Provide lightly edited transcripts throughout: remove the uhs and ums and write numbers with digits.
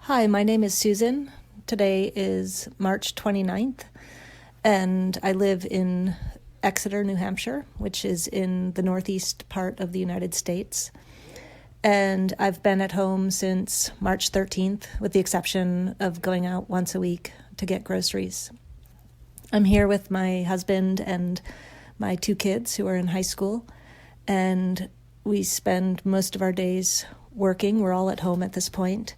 Hi, my name is Susan. Today is March 29th, and I live in Exeter, New Hampshire, which is in the northeast part of the United States. And I've been at home since March 13th, with the exception of going out once a week to get groceries. I'm here with my husband and my two kids who are in high school, and we spend most of our days working. We're all at home at this point.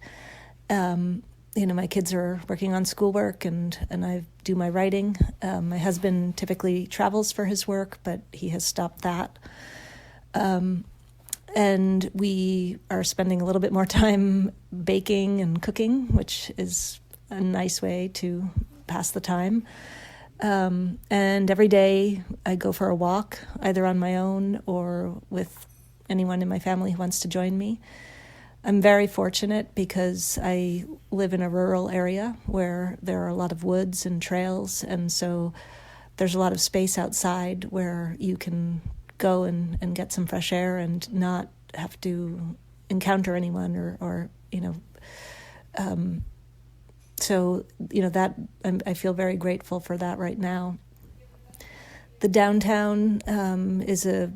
My kids are working on schoolwork and I do my writing. My husband typically travels for his work, but he has stopped that. And we are spending a little bit more time baking and cooking, which is a nice way to pass the time. And every day I go for a walk, either on my own or with anyone in my family who wants to join me. I'm very fortunate because I live in a rural area where there are a lot of woods and trails, and so there's a lot of space outside where you can go and get some fresh air and not have to encounter anyone that I feel very grateful for that right now. The downtown is a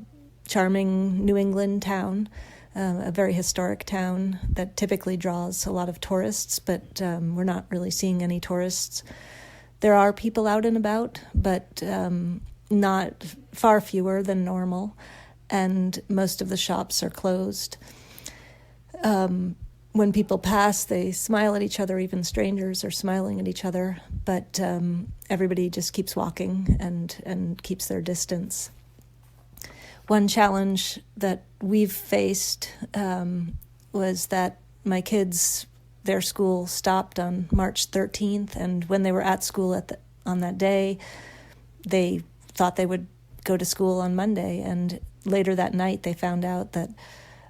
charming New England town. A very historic town that typically draws a lot of tourists, but we're not really seeing any tourists. There are people out and about, but not far fewer than normal, and most of the shops are closed. When people pass, they smile at each other, even strangers are smiling at each other, but everybody just keeps walking and keeps their distance. One challenge that we've faced was that my kids, their school stopped on March 13th, and when they were at school on that day, they thought they would go to school on Monday, and later that night they found out that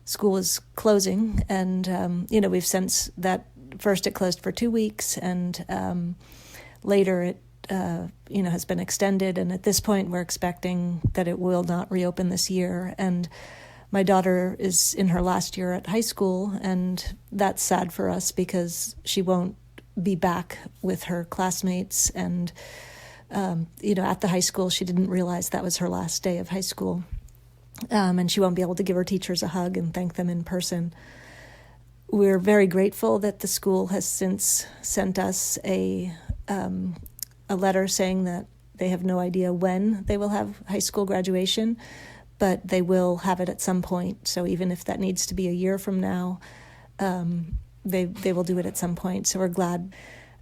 school was closing, and we've since that first it closed for 2 weeks, and later it has been extended, and at this point we're expecting that it will not reopen this year. And my daughter is in her last year at high school, and that's sad for us because she won't be back with her classmates, and at the high school she didn't realize that was her last day of high school, and she won't be able to give her teachers a hug and thank them in person. We're very grateful that the school has since sent us a letter saying that they have no idea when they will have high school graduation, but they will have it at some point. So even if that needs to be a year from now, they will do it at some point. So we're glad.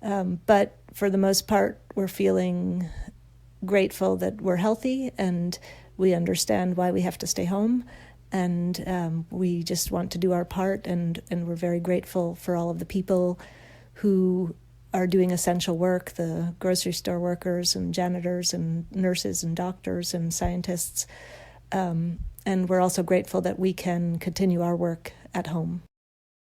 But for the most part, we're feeling grateful that we're healthy and we understand why we have to stay home. And we just want to do our part. And we're very grateful for all of the people who are doing essential work, the grocery store workers and janitors and nurses and doctors and scientists. And we're also grateful that we can continue our work at home.